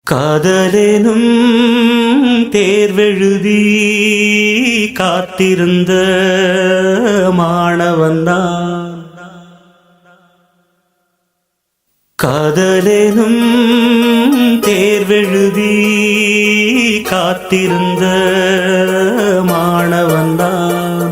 காதலேனும் தேர்வெழுதி காத்திருந்த மாணவன்தான். காதலேனும் தேர்வெழுதி காத்திருந்த மாணவன்தான்.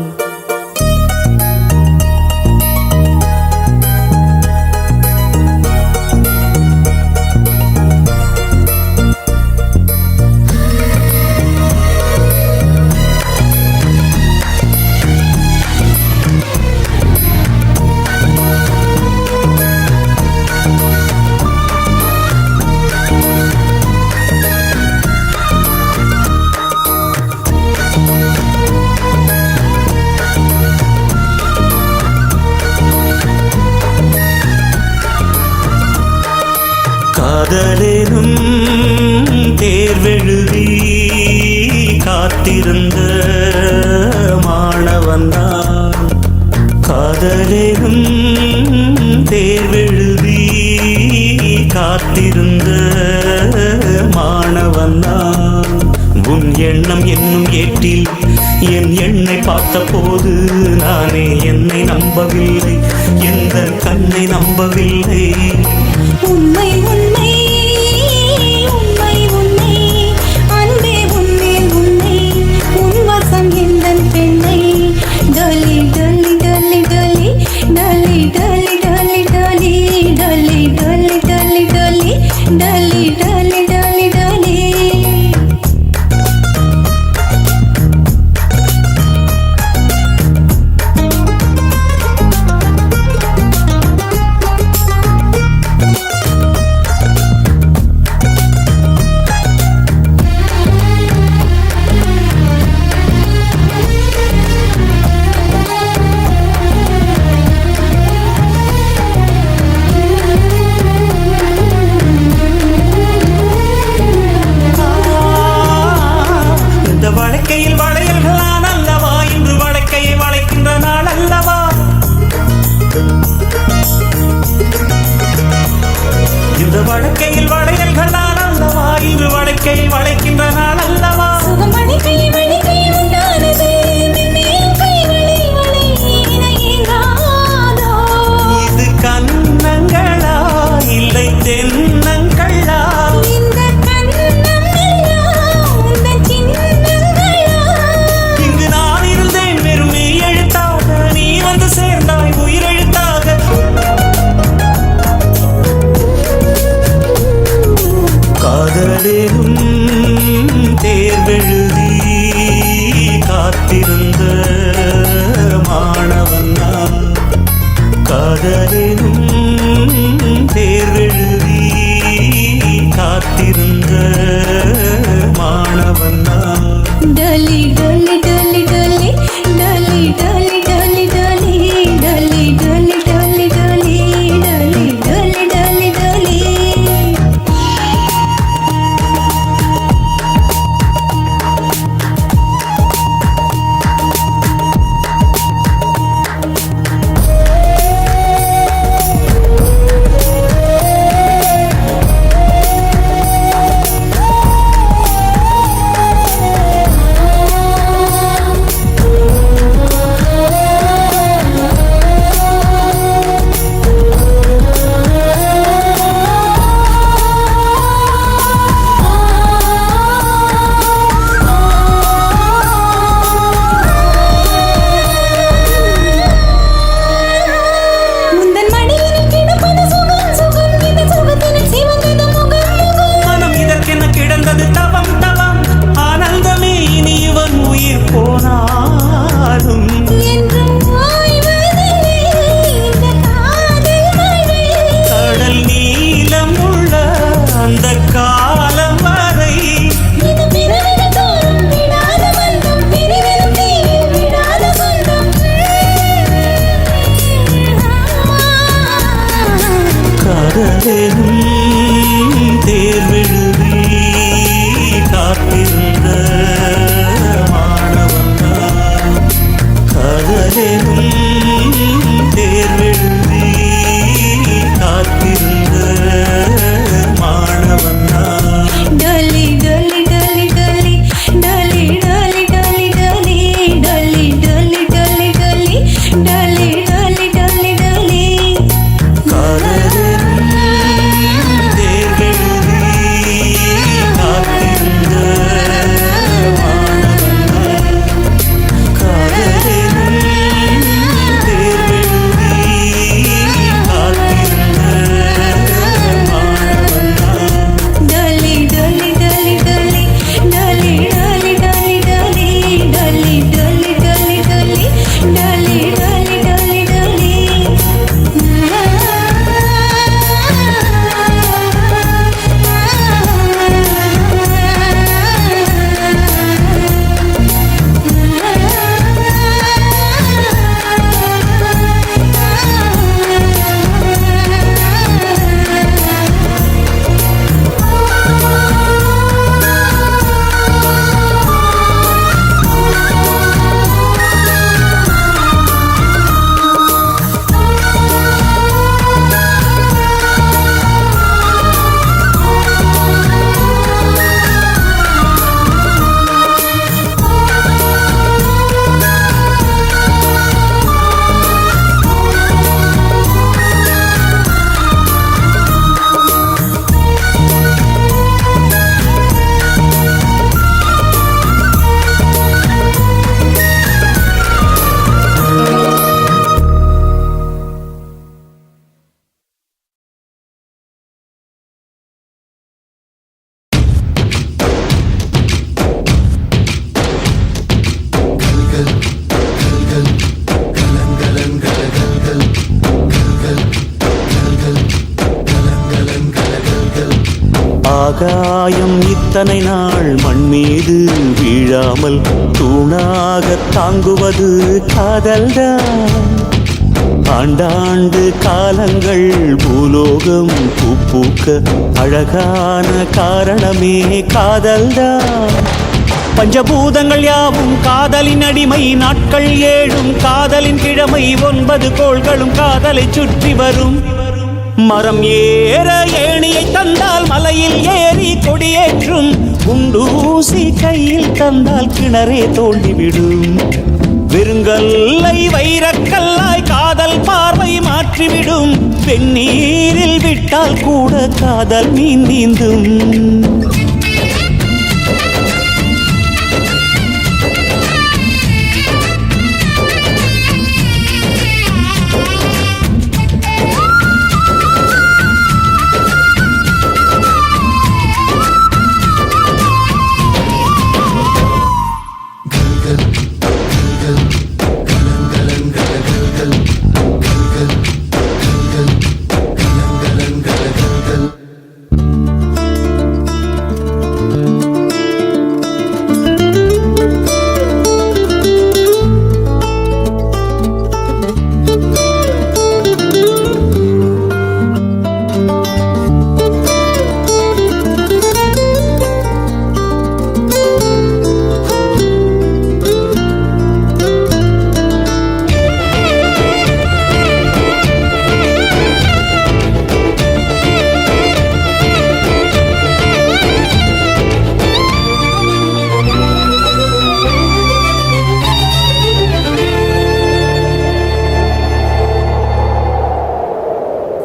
காதலேனும் தேர்வெழுதி காத்திருந்த மாணவன்தான். காதலேனும் தேர்வெழுதி காத்திருந்த மாணவன்தான். உன் எண்ணம் என்னும் ஏட்டில் என் எண்ணை பார்த்த போது நானே என்னை நம்பவில்லை, எந்த கண்ணை நம்பவில்லை. உண்மை உண்மை உண்மை உண்மை அன்பே உன்மேல் உண்மை உன் வசம் எந்தன் பெண்ணை டலி டலி டலி டலி டலி டலி டலி டலி டலி டலி டலி டலி டலி டலி டலி டலி. வழக்கையில் வளையல்களான் அல்லவா, இன்று வழக்கையை வளைக்கின்ற நாள் அல்லவா. இந்த வழக்கையில் வளையல்களான் அல்லவா, இன்று வழக்கையை வளைக்கின்ற நாள் அல்லவா. சுகமணி கை மணி கை உண்டானது மென்மேலும் கை வளை வளை இணையேகாதோ. இது கண்ணங்களா இல்லை தென்னங்களா, இந்த கண்ணம் எல்லாம் உந்தன் சின்னங்களா. இங்கு நான் இருந்தேன் வெறும் மெய் எழுத்தாக, நீ வந்து சேர்ந்தாய் உயிரெழுத்தாக. காதலேனும் தேர்வெழுதி காத்திருந்த மாணவன்தான். காதலேனும் தேர்வெழுதி காத்திருந்த மாணவன்தான். டலி டலி டலி டலி டலி டலி டலி டலி டலி டலி டலி டலி டலி டலி டலி டலி. ஆகாயம் இத்தனை நாள் மண் மீது வீழாமல் தூணாக தாங்குவது காதல்தான். ஆண்டாண்டு காலங்கள் பூலோகம் பூக்க அழகான காரணமே காதல்தான். பஞ்சபூதங்கள் யாவும் காதலின் அடிமை, நாட்கள் 7 காதலின் கிழமை, 9 கோள்களும் காதலை சுற்றி வரும். மரம் ஏற ஏணியை தந்தால் மலையில் ஏறி கொடியேற்றும், குண்டூசி கையில் தந்தால் கிணறே தோண்டிவிடும். வெறுங்கல்லை வைரக்கல்லாய் காதல் பார்வை மாற்றிவிடும், வெந்நீரில் விட்டால் கூட காதல் மீன் நீந்தும்.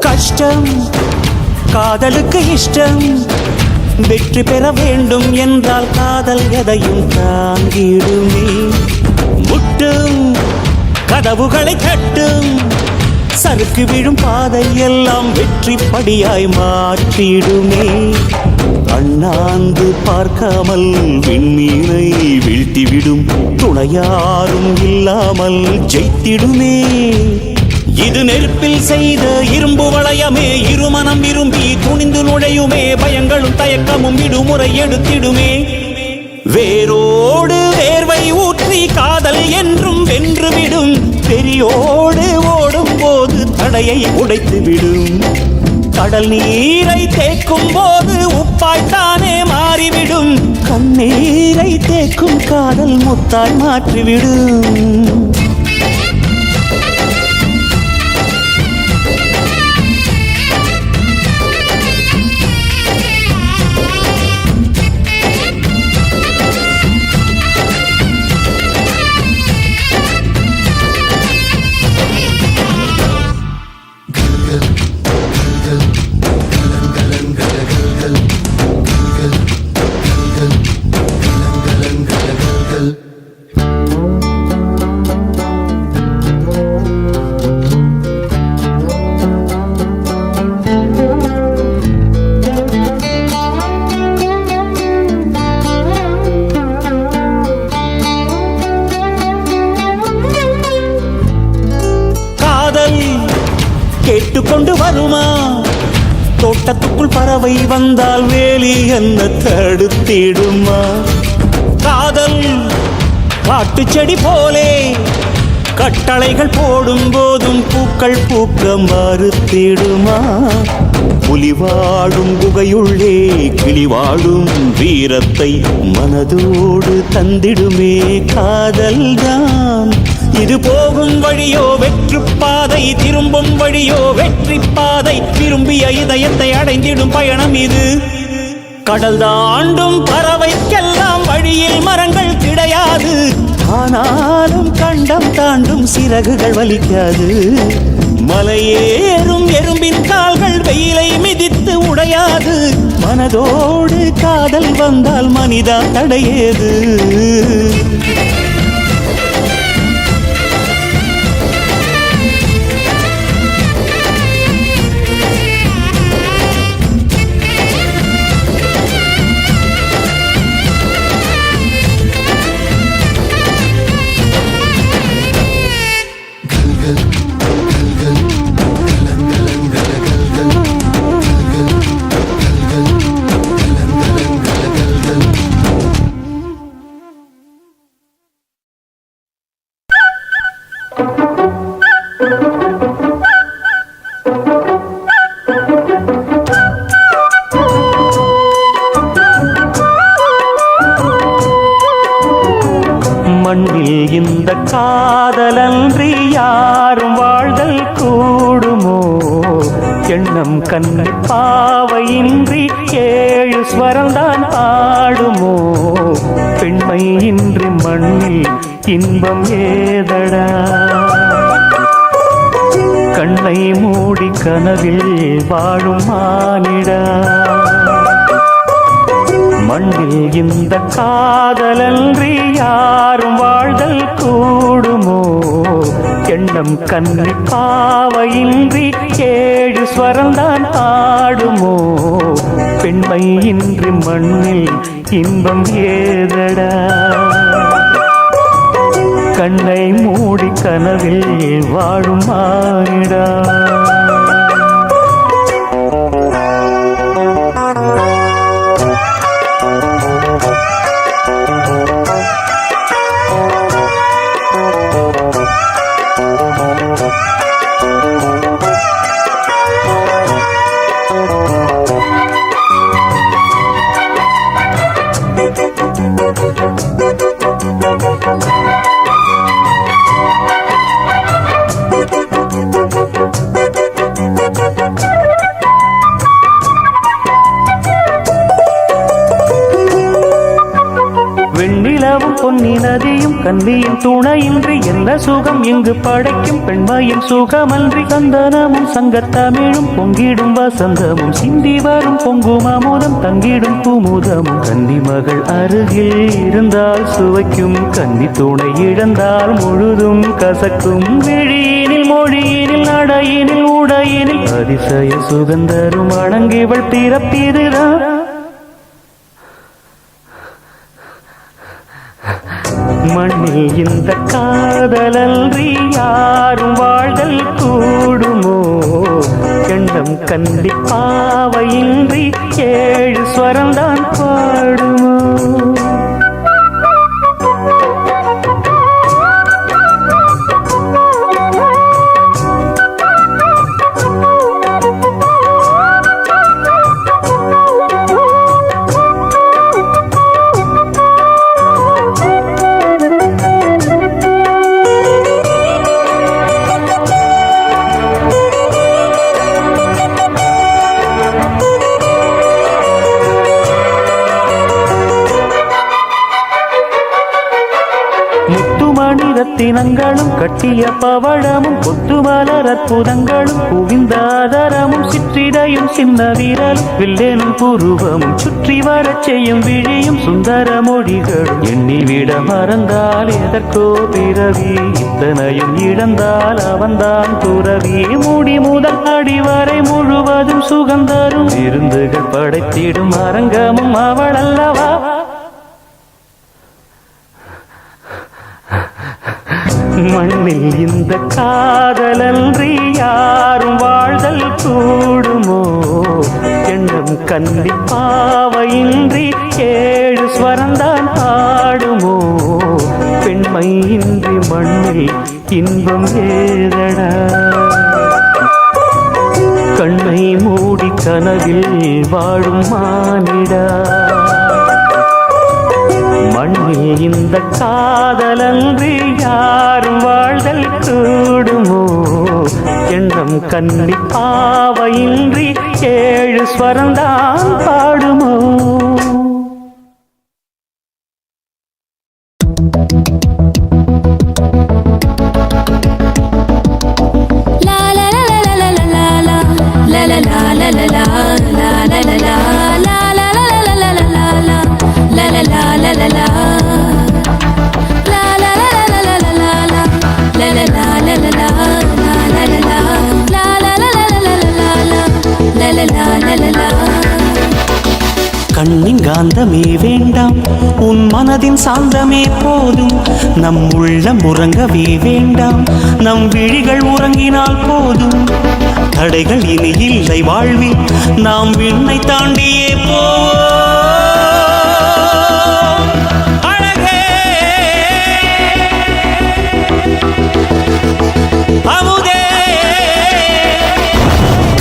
கஷ்டம் காதலுக்கு இஷ்டம், வெற்றி பெற வேண்டும் என்றால் காதல் எதையும் தாங்கிடுமே. முட்டும் கதவுகளை தட்டும், சறுக்கு விழும் பாதை எல்லாம் வெற்றி படியாய் மாற்றிடுமே. அண்ணாந்து பார்க்காமல் விண்மீனை வீழ்த்திவிடும், துணையாரும் இல்லாமல் ஜெயித்திடுமே. இது நெருப்பில் செய்த இரும்பு வளையமே, இருமனம் விரும்பி துணிந்து நுழையுமே. பயங்களும் தயக்கமும் விடுமுறை எடுத்திடுமே. வேரோடு வேர்வை ஊற்றி காதல் என்றும் வென்றுவிடும், பெரியோடு ஓடும் போது தடையை உடைத்துவிடும். கடல் நீரை தேக்கும் போது உப்பாய்த்தானே மாறிவிடும், கண்ணீரை தேக்கும் காதல் முத்தாய் மாற்றிவிடும். கேட்டுக்கொண்டு வருமா? தோட்டத்துக்குள் பறவை வந்தால் வேலி என்ன தடுத்திடுமா? காதல் காட்டு செடி போலே கட்டளைகள் போடும் போதும் பூக்கள் பூக்க மறுத்திடுமா? புலி வாழும் குகையுள்ளே கிளி வாழும் வீரத்தை மனதோடு தந்திடுமே காதல்தான். இது போகும் வழியோ வெற்று பாதை, திரும்பும் வழியோ வெற்றி பாதை. விரும்பிய இதயத்தை அடைந்திடும் பயணம் இது. கடல் தாண்டும் பறவைக்கெல்லாம் வழியில் மரங்கள் கிடையாது, ஆனாலும் கண்டம் தாண்டும் சிறகுகள் வலிக்காது. மலையேறும் எறும்பின் கால்கள் வெயிலை மிதித்து உடையாது. மனதோடு காதல் வந்தால் மனிதா தடையேது. இந்த காதலன்றி யாரும் வாழ்தல் கூடுமோ எண்ணம் கண்ணி பாவையின்றி ஏழு ஸ்வரம்தான் ஆடுமோ பெண்மை இன்றி மண்ணில் இன்பம் ஏதடா கண்ணை மூடி கனவில் வாழும் மானிடா மண்ணில் இந்த காதலன்றி யாரும் வாழ்தல் கூடுமோ எண்ணம் கண்ணி பாவையின்றி ஏழு ஸ்வரம்தான் ஆடுமோ பெண்மை இன்றி மண்ணில் இன்பம் ஏதடா கண்ணை மூடி கனவில் வாழும் மானிடா வெண்ணிலவும் பொன்னி நதியும் கன்னியின் துணையின்றி என்ன சுகம் இங்கு படைக்கும் பெண்மையின் சுகமன்றி சந்தனமும் சங்கத்தமிழும் பொங்கிடும் வசந்தமும் சிந்தி வரும் பொங்கும் அமுதம் தங்கிடும் குமுதமும் கன்னி மகள் அருகில் இருந்தால் சுவைக்கும் கன்னி துணை இழந்தால் முழுதும் கசக்கும் விழியினில் மொழியினில் நடையினில் உடையினில் அதிசய சுகந்தரும் அணங்கிவள் பிறப்பிதுதான் மண்ணில் இந்த காதலன்றி யாரும் வாழ்தல் கூடுமோ எண்ணம் கண்டி பாவையின்றி ஏழு ஸ்வரம்தான் பாடுமோ ரத்தினங்களும் கட்டிய பவழமும் கொத்துமலர் அற்புதங்களும் குவிந்தாதரமும் சிற்றிடையும் சின்ன வீரலும் வில்லேனும் புருவமும் சுற்றி வரச் செய்யும் விழியும் சுந்தர மொழிகளும் எண்ணிவிட மறந்தால் எதற்கோ பிறவி இத்தனையும் இழந்தால் அவன்தான் துறவி மூடி முதல் அடிவரை முழுவதும் சுகந்தரும் விருந்துகள் படைத்திடும் அரங்கமும் அவள் அல்லவா மண்ணில் இந்த காதலன்றி யாரும் வாழ்தல் கூடுமோ எண்ணம் கன்னி பாவையின்றி ஏழு ஸ்வரம்தான் ஆடுமோ பெண்மை இன்றி மண்ணில் இன்பம் ஏதடா கண்ணை மூடி கனவில் வாழும் மானிடா மண்ணில் இந்த காதலன்றி யாரும் வாழ்தல் கூடுமோ எண்ணம் கன்னி பாவையின்றி ஏழு ஸ்வரம்தான் பாடுமோ கண்ணின் காந்தமே வேண்டாம் உன் மனதின் சாந்தமே போதும் நம் உள்ளம் உறங்கவே வேண்டாம் நம் விழிகள் உறங்கினால் போதும் தடைகள் இனி இல்லை வாழ்வில் நாம் விண்ணை தாண்டியே போவோம் அழகே அமுதே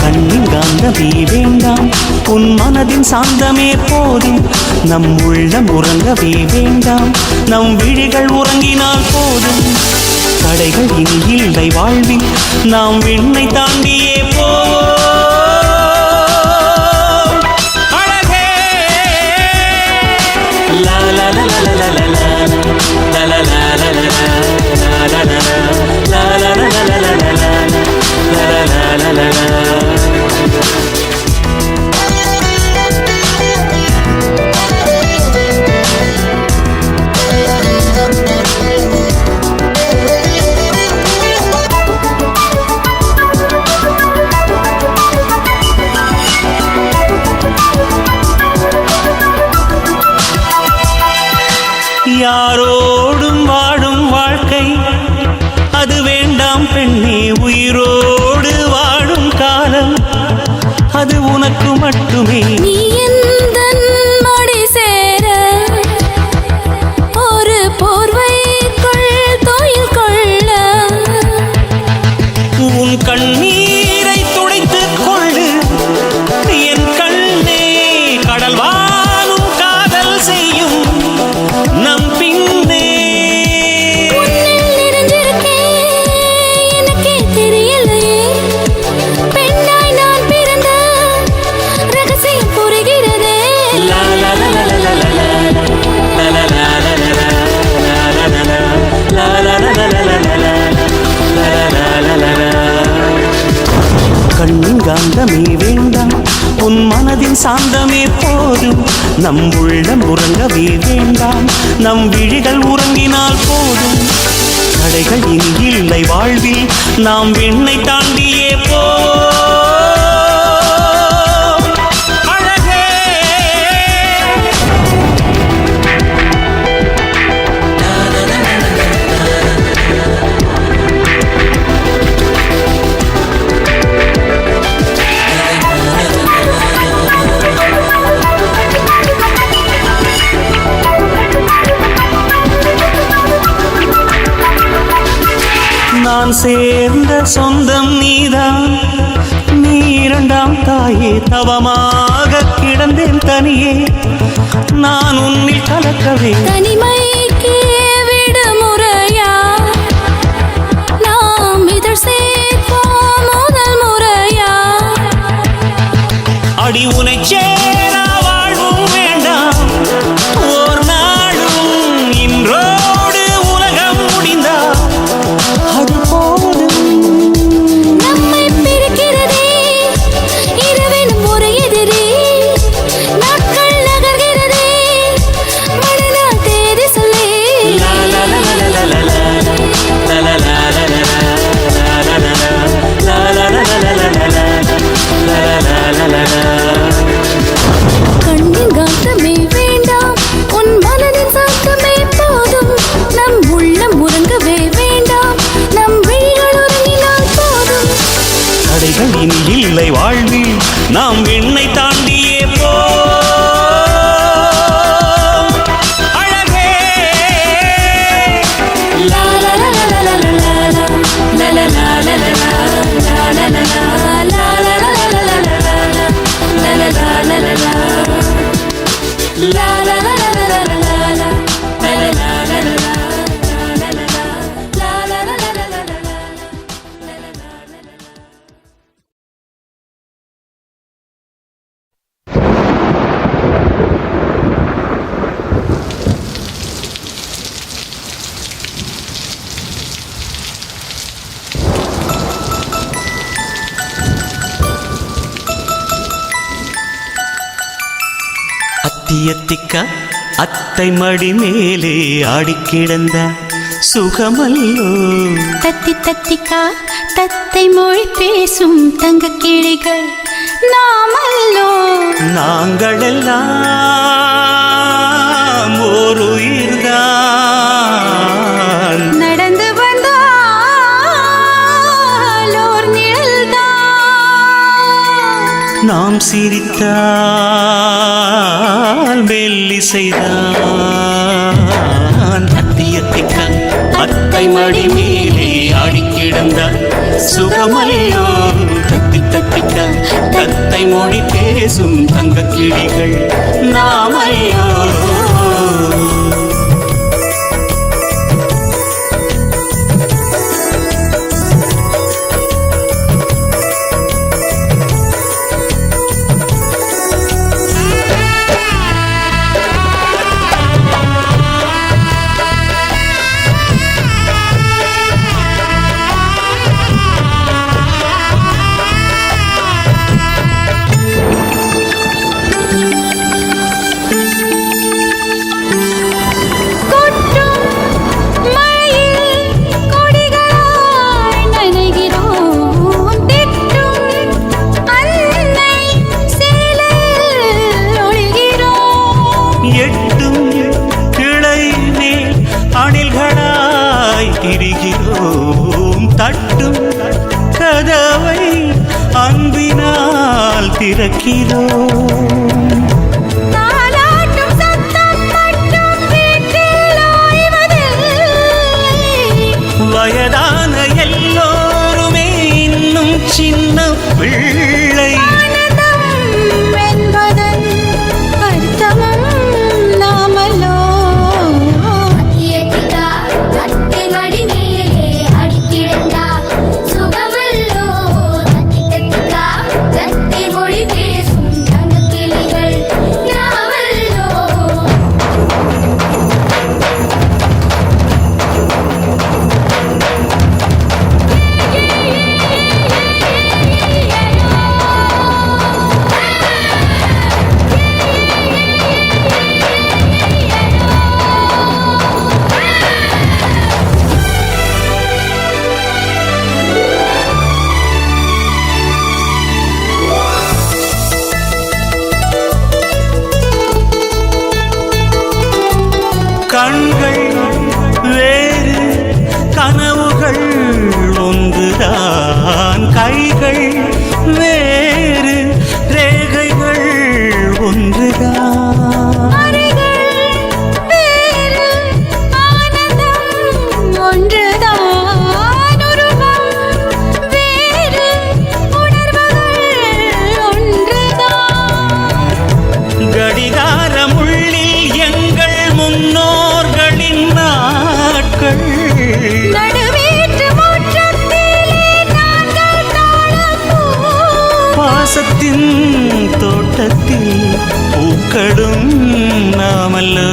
கண்ணின் காந்தமே வேண்டாம் உன் மனதின் சாந்தமே போதும் நம் உள்ளம் உறங்கவே வேண்டாம், நம் விழிகள் உறங்கினால் போதும். தடைகள் இனி இல்லை வாழ்வில், நாம் விண்ணை தாண்டியே போவோம். அழகே லா லா லா லா லா லா லா லா லா லா லா லா லா லா யாரோடும் வாடும் வாழ்க்கை அது வேண்டாம் பெண்ணே, உயிரோடு வாழும் காலம் அது உனக்கு மட்டுமே. நீ எந்தன் மடி சேர ஒரு போர்வைக்குள் தோயில் கொள்ள, உன் கண்ணீரை துடைத்துக் கொள்ளு என் கண்ணே. கடல் வாழும் காதல் செய்யும் நம் பின்னே. உன்னில் நிறைஞ்சிருக்கேன் எனக்கே தெரியலையே, பெண்ணாய் நான் பிறந்த ரகசியம் புரிகிறதே. லா லா லா லா லா லா லா லா லா லா லா லா லா லா லா லா. கண்ணின் காந்தமே வேண்டாம், உன் மனதின் சாந்தமே போதும். நம் உள்ளம் உறங்கவே வேண்டாம், நம் விழிகள் உறங்கினால் போதும். தடைகள் இனி இல்லை வாழ்வில், நாம் விண்ணை தாண்டியே போவோம். அழகே நான் சேர்ந்த சொந்தம் நீதான், நீ இரண்டாம் தாயே. தவமாக கிடந்தேன் தனியே, நான் உன்னில் கலக்கவே. தனிமைக்கு விடுமுறையா, நாம் இதழ் சேர்ப்போம் முதல் முறையா. அடி உனை சேரா வாழ்வும் வேண்டாம் ஓர் நாளும், இன்றோடு உலகம் முடிந்தா அது போதும். நம்மை பிரிக்கிறதே இரவெனும் ஒரு எதிரி, நாட்கள் நகர்கிறதே மறுநாள் தேதி சொல்லி. லா லா லா லா லா லா லா லா லா லா லா லா லா லா லா லா. கண்ணின் காந்தமே வேண்டாம், உன் மனதின் சாந்தமே போதும். நம் உள்ளம் உறங்கவே வேண்டாம், நம் விழிகள் உறங்கினால் போதும். தடைகள் இனி இல்லை வாழ்வில், நாம் விண்ணை தாண்டியே போவோம். அழகே லா லா லா லா லா லா லா லா லா லா லா லா லா லா அத்தியத்திக்கா அத்தை மடி மேலே ஆடிக்கிடந்த சுகமல்லோ. தத்தி தத்திக்கா தத்தை மொழி பேசும் தங்க கிளிகள் நாமல்லோ. நாங்களெல்லாம் ஓர் உயிர்தான், நடந்து வந்தால் ஓர் நிழல்தான். நாம் சிரித்தால் மெல்லிசைதான். அத்தியத்திக்கா அத்தை மடி மேலே ஆடிக்கிடந்த சுகமல்லோ. தத்தி தத்திக்கா தத்தை மொழி பேசும் தங்க கிளிகள் நாமல்லோ. எட்டும் கிளை மேல் அணில்களாய் திரிகிறோம். தட்டும் கதவை அன்பினால் திறக்கிறோம். வயதான எல்லோருமே இன்னும் சின்ன பிள்ளை. கண்கள் வேறு கனவுகள் ஒன்றுதான். கைகள் வேறு ரேகைகள் ஒன்றுதான். பாசத்தின் தோட்டத்தில் பூக்களும் நாமல்லோ.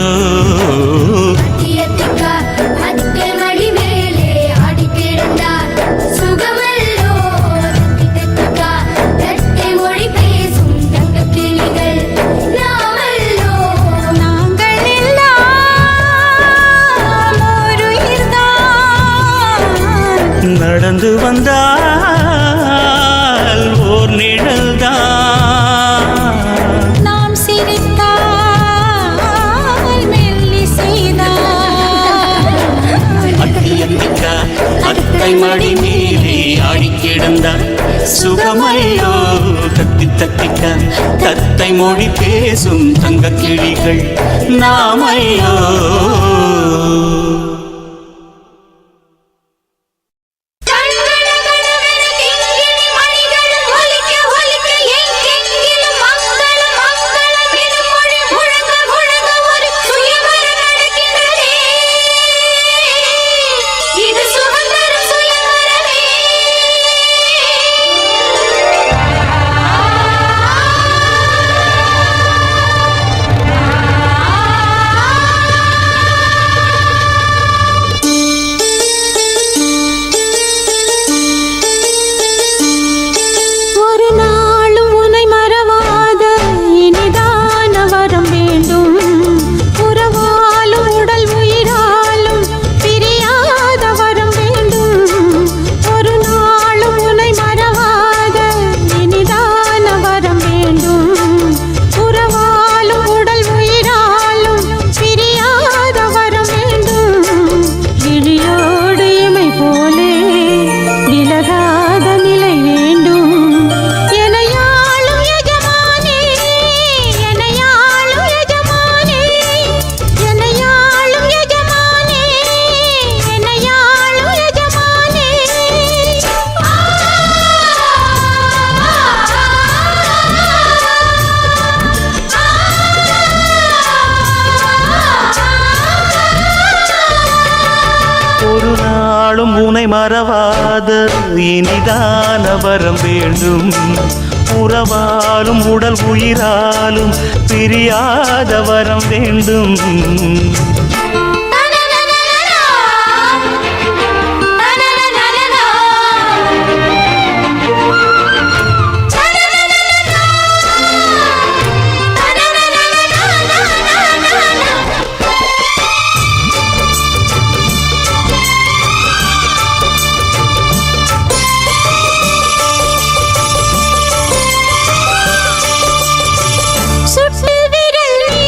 நடந்து வந்தால் ஓர் நிழல்தான். நாம் சிரித்தால் மெல்லி செய்தால். அத்தியத்திக்கா அத்தை மடி மீறி ஆடி கிடந்தால் சுகமையோ. தத்தி தத்திக்கா தத்தை மொழி பேசும் தங்க கிளிகள் நாமையோ. உனை மறவாத இனிதான வரம் வேண்டும். உறவாலும் உடல் உயிராலும் பிரியாத வரம் வேண்டும். சுட்டு விரல் நீ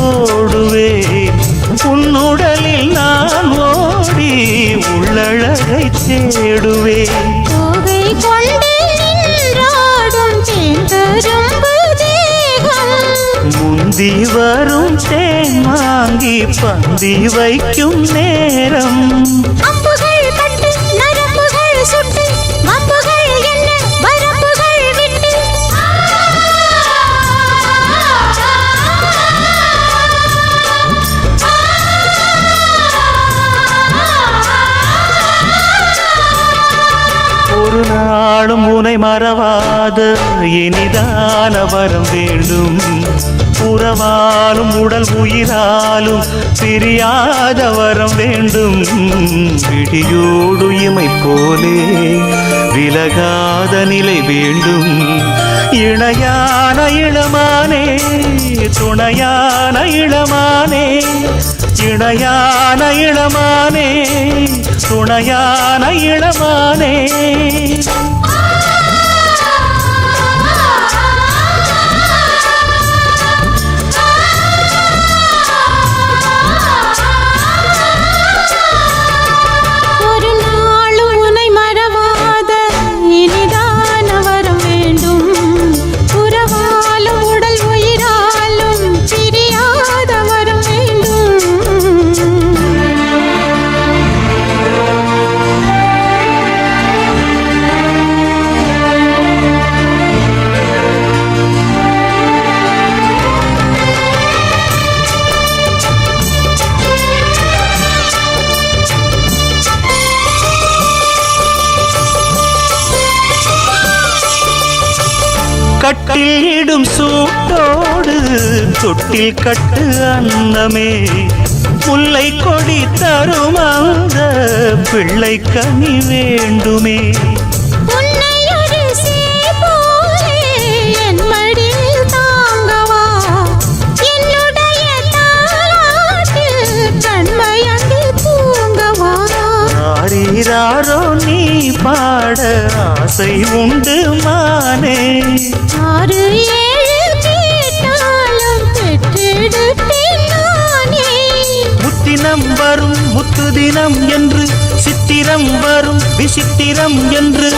ஓடுவேன் உன்னுடலில் நான் ஓடி உள்ளழகை தேடுவேன். கோவை கொண்டு நின்றாடும் தேந்தரும்பு தேகம் முந்தி வரும் தேன் வாங்கி பந்தி வைக்கும் நேரம். அம்புகள் பட்டு நரம்புகள் சுட்டு வம்புகள் என்ன வரம்புகள் விட்டு ஒரு நாளும் உனை மறவாத இனிதான வரம் வேண்டும். உறவாலும் உடல் உயிராலும் பிரியாத வரம் வேண்டும். விடியோடு இமை போலே விலகாத நிலை வேண்டும். இணையான இளமானே துணையான இளமானே இணையான இளமானே துணையான இளமானே. ஒரு நாளும் உன்னை மறவாத இனிதான வரம் வேண்டும். உறவாலும் உடல் உயிராலும் பிரியாத வரம் வேண்டும். கட்டில் இடும் சூட்டோடு தொட்டில் கட்டு அன்னமே. முல்லை கொடி தரும் அந்த பிள்ளை கனி வேண்டுமே. உன்னை ஒரு சேய் போலே என் மடியில் தாங்கவா என்னுடைய தாலாட்டில் கண்மயங்கி தூங்கவா. ஆரீராரோ நீ பாட ஆசை உண்டு மானே. 6 7 கேட்டாலும் பெற்றெடுப்பேன் நானே. முத்தினம் வரும் முத்து தினம் என்று சித்திரம் வரும் விசித்திரம் என்று.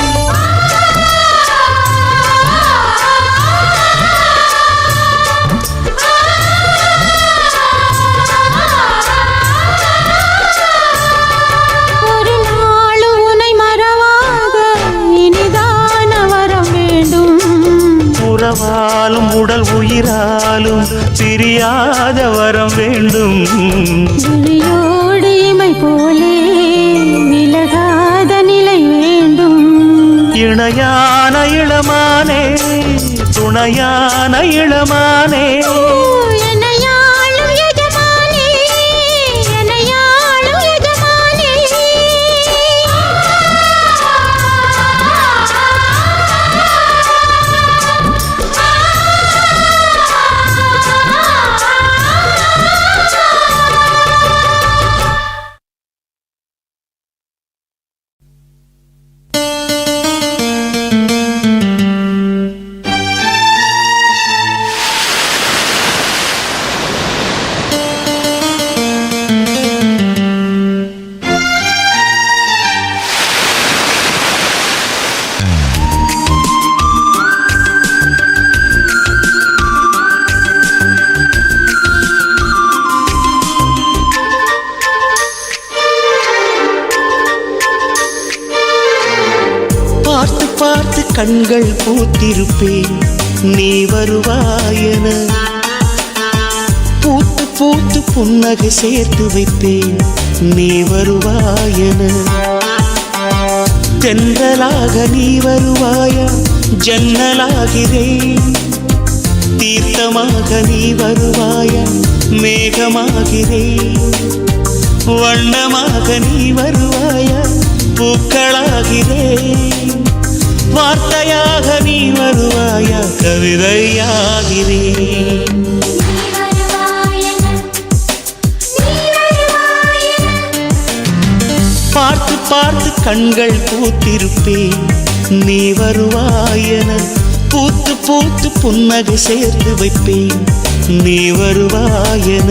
ஒரு நாளும் உன்னை மறவாத இனிதான வரம் வேண்டும். உறவாலும் உடல் உயிராலும் பிரியாத வரம் வேண்டும். விழியோடு இமை போலே விலகாத நிலை வேண்டும். இணையான இளமானே துணையான இளமானே. என்னையாளும் எஜமானே என்னையாளும் எஜமானே. பார்த்து பார்த்து கண்கள் பூத்திருப்பேன் நீ வருவாயென. பூத்து பூத்து புன்னகை சேர்த்து வைப்பேன் நீ வருவாயென. தென்றலாக நீ வருவாயா ஜன்னலாகிறேன். தீர்த்தமாக நீ வருவாயா மேகமாகிறேன். வண்ணமாக நீ வருவாயா பூக்களாகிறேன். வார்த்தையாக நீ வருவாயா கவிதையாகிறேன். பார்த்து பார்த்து கண்கள் பூத்திருப்பேன் நீ வருவாயென. பூத்து பூத்து புன்னகை சேர்த்து வைப்பேன் நீ வருவாயென.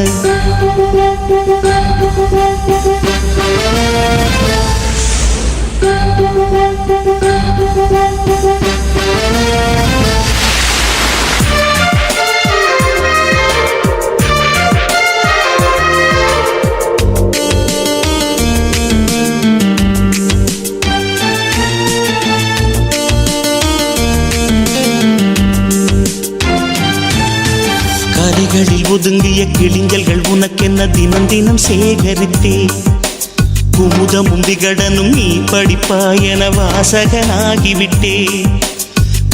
கரைகளில் ஒதுங்கிய கிளிஞ்சல்கள் உனக்கென்ன தினம் தினம் சேகரித்தே. குமுதமும் விகடனும் நீ படிப்பாயென வாசகனாகிவிட்டே.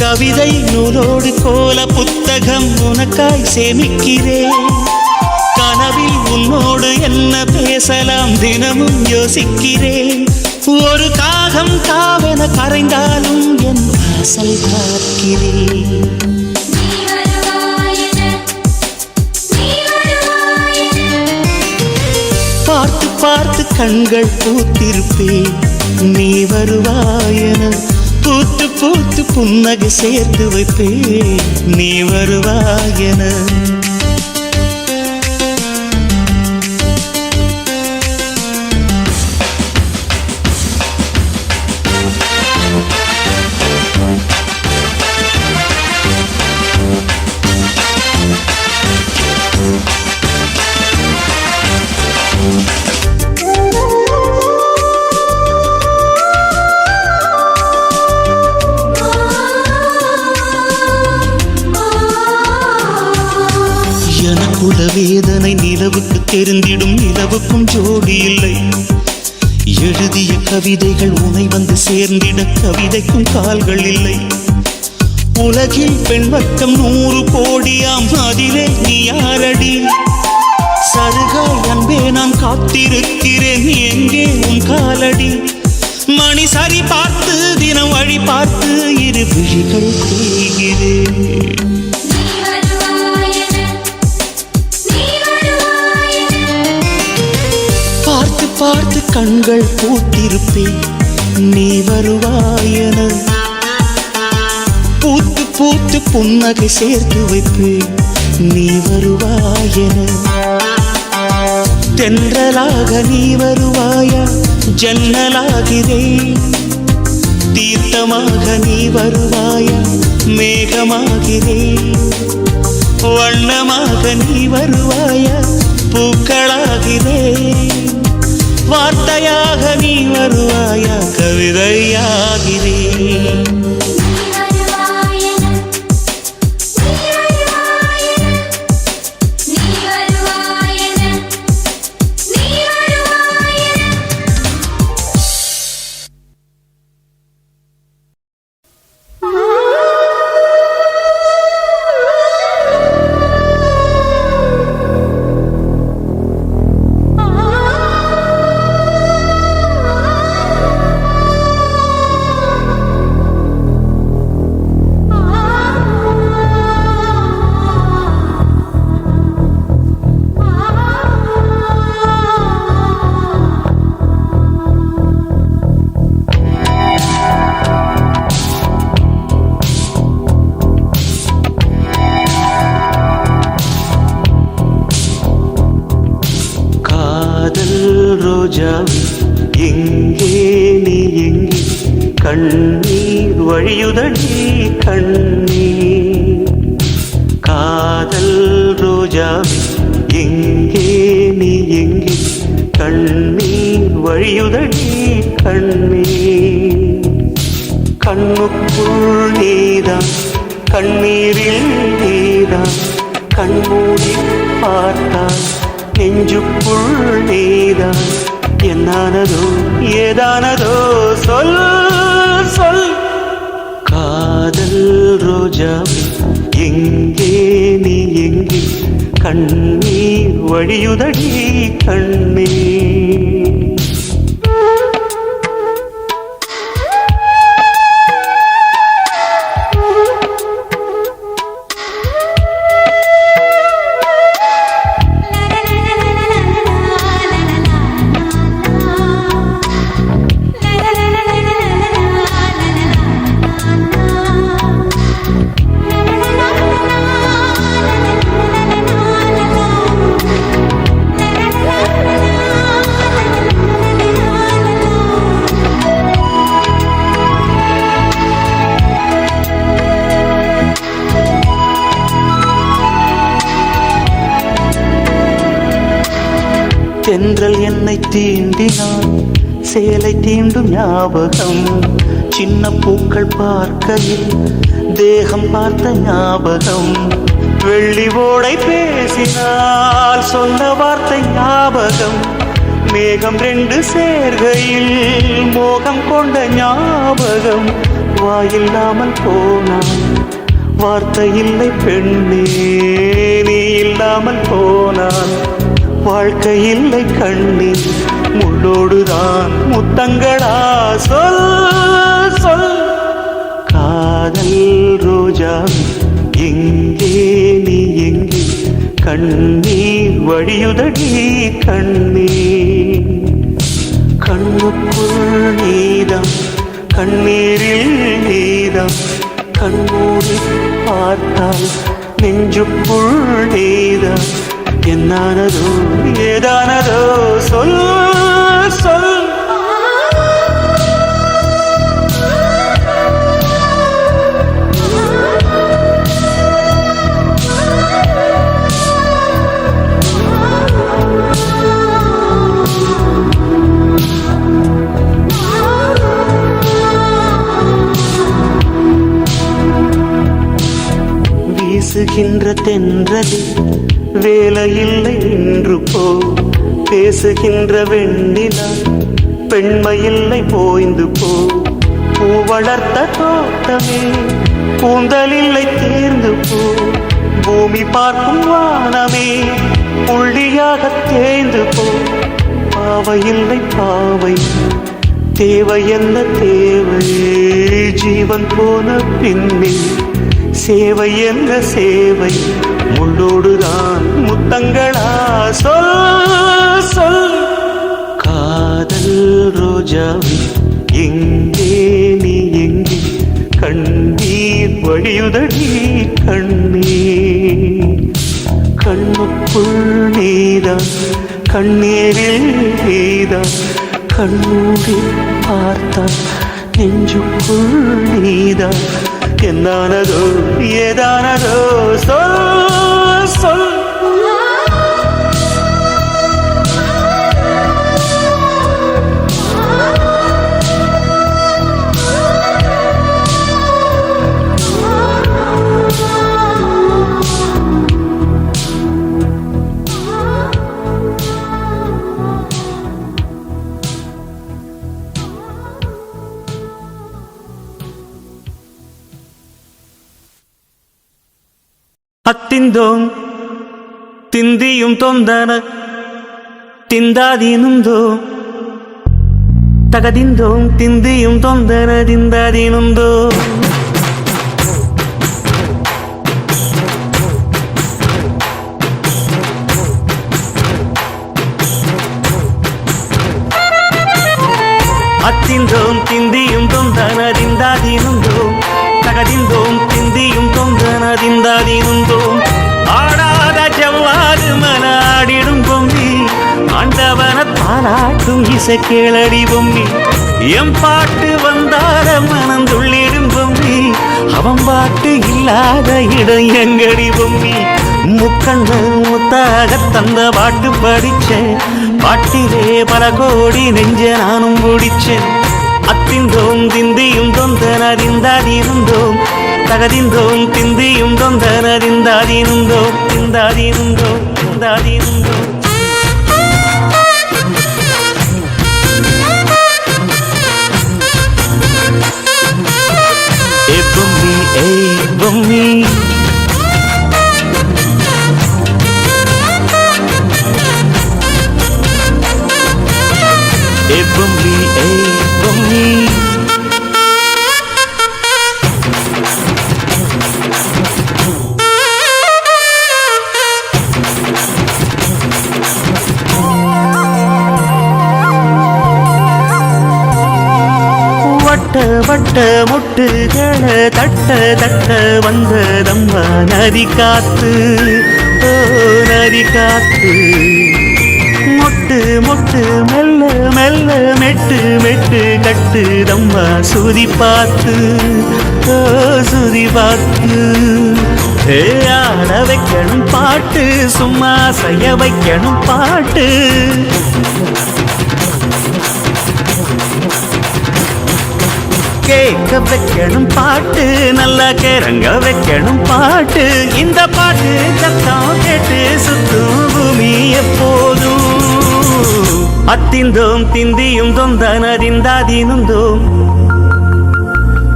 கவிதை நூலோடு கோல புத்தகம் உனக்காய் சேமிக்கிறேன். கனவில் உன்னோடு என்ன பேசலாம் தினமும் யோசிக்கிறேன். ஒரு காகம் காவென கரைந்தாலும் என் வாசல் பார்க்கிறேன். பார்த்து பார்த்து கண்கள் பூத்திருப்பேன் நீ வருவாயென. பூத்து பூத்து புன்னகை சேர்த்து வைப்பேன் நீ வருவாயென. எனக்குள்ள வேதனை நிலவுக்கு தெரிந்திடும், நிலவுக்கும் ஜோடி இல்லை. எழுதிய கவிதைகள் உனை வந்து சேர்ந்திட கவிதைக்கும் கால்கள் இல்லை. உலகில் பெண் வட்டம் 100 கோடியாம், அதிலே நீ யாரடி? சருகாய் அன்பே நான் காத்திருக்கிறேன், எங்கே உன் காலடி? மணி சரி பார்த்து தினம் வழி பார்த்து இரு விழிகள் தேய்கிறேன். பார்த்து பார்த்து கண்கள் பூத்திருப்பேன் நீ வருவாயென. பூத்து பூத்து புன்னகை சேர்த்து வைப்பேன் நீ வருவாயென. தென்றலாக நீ வருவாயா? ஜன்னலாகிறேன். தீர்த்தமாக நீ வருவாயா? மேகமாகிறேன். வண்ணமாக நீ வருவாயா? பூக்களாகிறேன். வார்த்தையாக நீ வருவாயா? கவிதையாகிறேன். எங்கே நீ எங்கே? கண்ணீர் வழியுதடி கண்ணீர். காதல் ரோஜாவே எங்கே நீ எங்கே? கண்ணீர் வழியுதடி கண்ணீர். கண்ணுக்குள் நீதான், கண்ணீரில் நீதான். கண்மூடி பார்த்தால் நெஞ்சுக்குள் நீதான். என்னானதோ ஏதானதோ சொல் சொல். காதல் ரோஜாவே எங்கே நீ எங்கே? கண்ணீர் வழியுதடி கண்ணீர். தென்றல் என்னை தீண்டினான் சேலை தீண்டும் ஞாபகம் சின்ன பூக்கள் பார்க்கையில் தேகம் பார்த்த ஞாபகம் வெள்ளி ஓடை பேசினால் சொன்ன வார்த்தை ஞாபகம் மேகம் ரெண்டு சேர்கையில் மோகம் கொண்ட ஞாபகம் வாயில்லாமல் போனான் வார்த்தை இல்லை பெண்ணே நீ இல்லாமல் போனான் வாழ்க்கை இல்லை கண்ணே முள்ளோடுதான் முத்தங்களா சொல் சொல் காதல் ரோஜா எங்கே நீ எங்கே கண்ணீர் வழியுதடி கண்ணீர் கண்ணுக்குள் நீதான் கண்ணீரில் நீதான் கண்ணூரி பார்த்தால் நெஞ்சுக்குள் நீதான் என்னானதோ ஏதானதோ சொல் சொல் வீசுகின்ற தென்றலில் வேலையில்லை இன்று போ பேசுகின்ற வெண்ணிலா பெண்மையில்லை போய்ந்து போ பூ வளர்த்த தோட்டமே கூந்தலில்லை தேர்ந்து போ பூமி பார்க்கும் வானமே புள்ளியாக தேய்ந்து போ பாவையில்லை பாவை தேவை என்ன தேவை ஜீவன் போன பின்னே சேவை என்ற சேவை முள்ளோடுதான் முத்தங்களா சொல் சொல் காதல் ரோஜாவி எங்கே நீ எங்கே கண்ணீர் வழியுதடி கண்ணீர் கண்ணுக்குள் நீதான் கண்ணீரில் நீதான் கண்ணூரி பார்த்தான் நெஞ்சுக்குள் நீதான் என்னானதோ ஏதானதோ சொல் சொல் அத்திந்தோம் திந்தியும் தொந்தன திந்தாதீனுந்தோ தகதிந்தோம் திந்தியும் தொந்தன திந்தாதீனுந்தோ அத்திந்தோம் திந்தியும் தொந்தன திந்தாதீனுந்தோ தகதிந்தோம் திந்தியும் தொந்தனதிந்தாதீனுந்தோம் ஆடாத செவ்வாது மனாடிடும் பொம்மி ஆண்டவன பாராட்டும் இசை கேளடி பொம்மி எம் பாட்டு வந்தார மனம் துள்ளிடும் பொம்மி அவன் பாட்டு இல்லாத இடம் எங்கடி பொம்மி முக்கண்ண முத்தாக தந்த பாட்டு படிச்சேன் பாட்டிலே பல கோடி நெஞ்ச நானும் பிடிச்சேன் அத்திந்தோம் திந்தியும் தொந்தனதிந்தாதீனுந்தோம் தகதிந்தோம் திந்தியும் தொந்தனதிந்தாதீனுந்தோம் திந்தாதீனுந்தோம் திந்தாதீனுந்தோம் ஏ பொம்மி ஏ பொம்மி ஏ பொம்மி ஏ பொம்மி வட்ட வட்ட முட்டுகளை தட்ட தட்ட வந்ததம்மா நதி காத்து ஓ நதி காத்து மொட்டு மொட்டு மெல்ல மெல்ல மெட்டு மெட்டு கட்டுதம்மா சுதி பார்த்து ஓ சுதி பார்த்து ஆட வைக்கணும் பாட்டு, சும்மா செய்ய வைக்கணும் பாட்டு. கேட்க வைக்கணும் பாட்டு, நல்லா கிறங்க வைக்கணும் பாட்டு. இந்த பாட்டு சத்தம் கேட்டு சுத்தும் பூமி எப்போதும். அத்திந்தோம் திந்தியும் தொந்தனதிந்தாதீனுந்தோம்,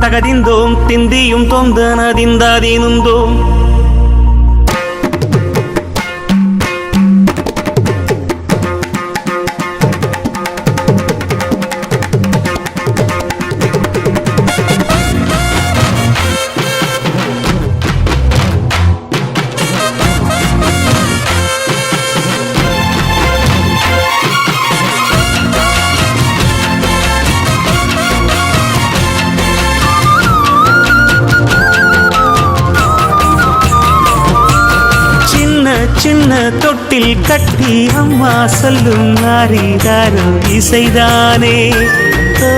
தகதிந்தோம் திந்தியும் தொந்தனதிந்தாதீனுந்தோம். சின்ன தொட்டில் கட்டி அம்மா சொல்லும் ஆரிதாரோ இசைதானே, ஓ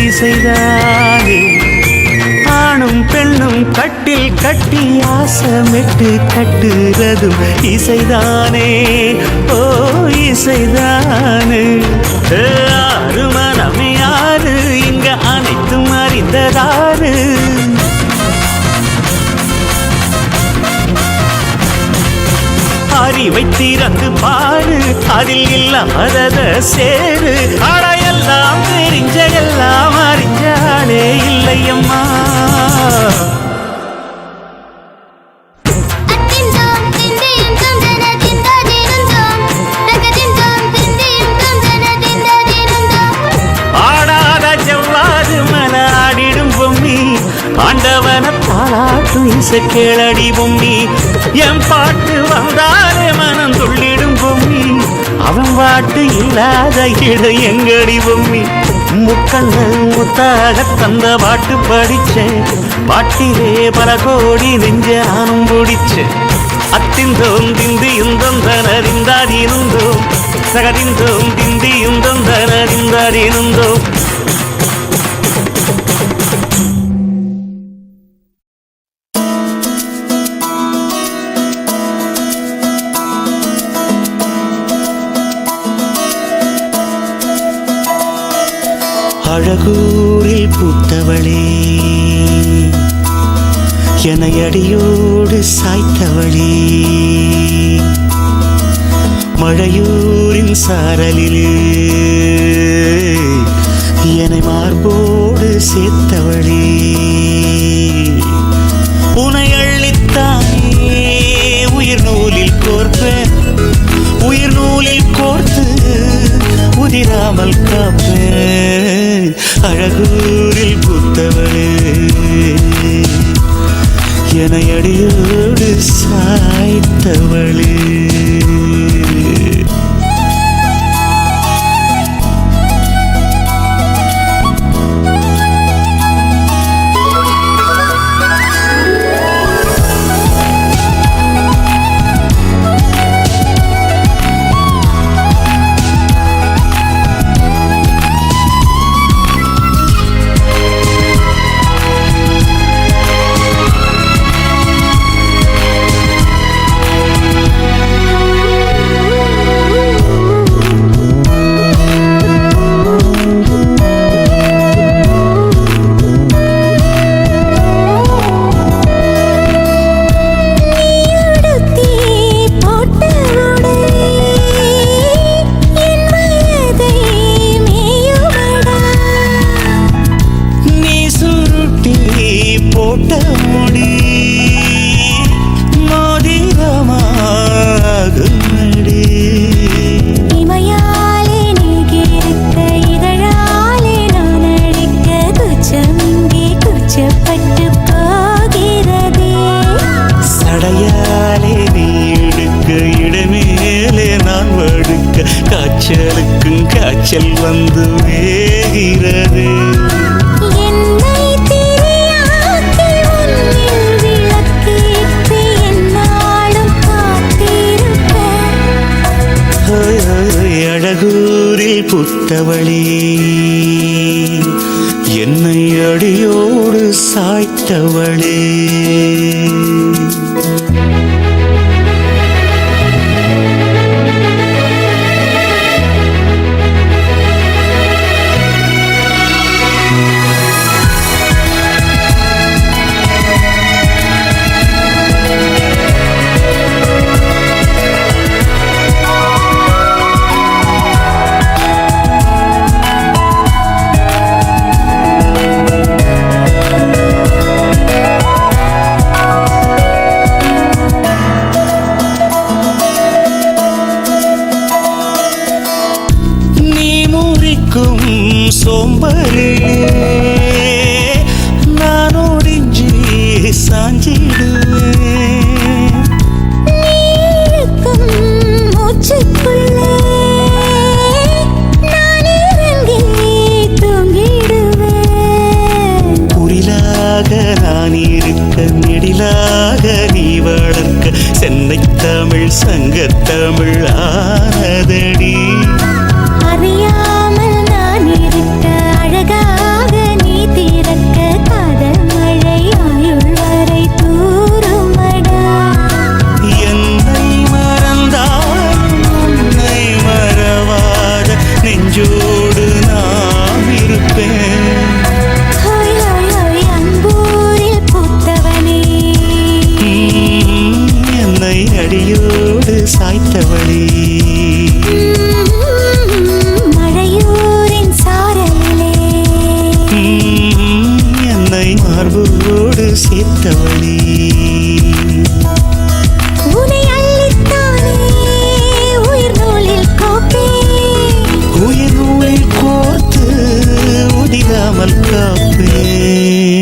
இசைதானே. ஆணும் பெண்ணும் கட்டில் கட்டி ஆசமிட்டு கட்டுறதும் இசைதானே, ஓ இசைதானே. ஆறு மனமே யாரு, இங்க அனைத்தும் அறிந்ததாரு. அறிவை திறந்து பாரு, அதில் இல்லாதத சேரு. அடையெல்லாம் தெரிஞ்ச எல்லாம் அறிஞ்சாலே இல்லையம்மா. ஆடாத செவ்வாது மன ஆடிடும் பொம்மி, ஆண்டவன பாராட்டும் இசை கேளடி பொம்மி. என் பாட்டு வந்தாலே மனம் துள்ளிடும் பொம்மி, அவன் பாட்டு இல்லாத இடம் எங்கடி பொம்மி. முக்கண்ணு முத்தாக தந்த பாட்டு படிச்சேன், பாட்டிலே பல கோடி நெஞ்ச நானும் பிடிச்சேன். அத்திந்தோம் திந்தியும் தொந்தனறிந்தாதீனுந்தோம், சகதிந்தோம் திந்தியும் தொந்தனறிந்தாதீனுந்தோம். அழகூரில் பூத்தவளே, என்னை அடியோடு சாய்த்தவளே. மழையூரின் சாரலிலே என்னை மார்போடு சேர்த்தவளே. உனை அள்ளித்தாயே உயிர் நூலில் கோர்ப்பேன், உயிர் நூலில் கோர்த்து உதிராமல் காப்பேன். அழகூரில் பூத்தவளே, என்னை அடியோடு சாய்த்தவளே. காய்ச்சலுக்கும் காய்ச்சல் வந்து வேகிறது. அழகூரில் புத்தவளே, என்னை அடியோடு சாய்த்தவளே. சோம்பலிலே நான் ஒடிஞ்சி சாஞ்சிடுவேன். நீக்கும் மூச்சுக்குள்ளே நான் இறங்கி தூங்கிடுவேன். குரிலாக நான் இருக்க நெடிலாக நீ வளர்க்க சென்னை தமிழ் சங்கத்தமிழ் ஆனதடி. அறியாமல் நான் இருக்க அழகாக நீ திறக்க காதல் மழை ஆயுள் வரை தூருமடா. என்னை மறந்தாலும் உன்னை மறவாத நெஞ்சோடு நான் இருப்பேன். ஹோய் ஹோய் ஹோய் அன்பூரில் பூத்தவனே, என்னை அடியோடு சாய்த்தவளே, மழையூரின் சாரலிலே என்னை மார்போடு சேர்த்தவளே. உனை அள்ளித்தானே உயிர் நூலில் கோப்பேன். உயிர் நூலில் கோர்த்து உதிராமல் காப்பேன்.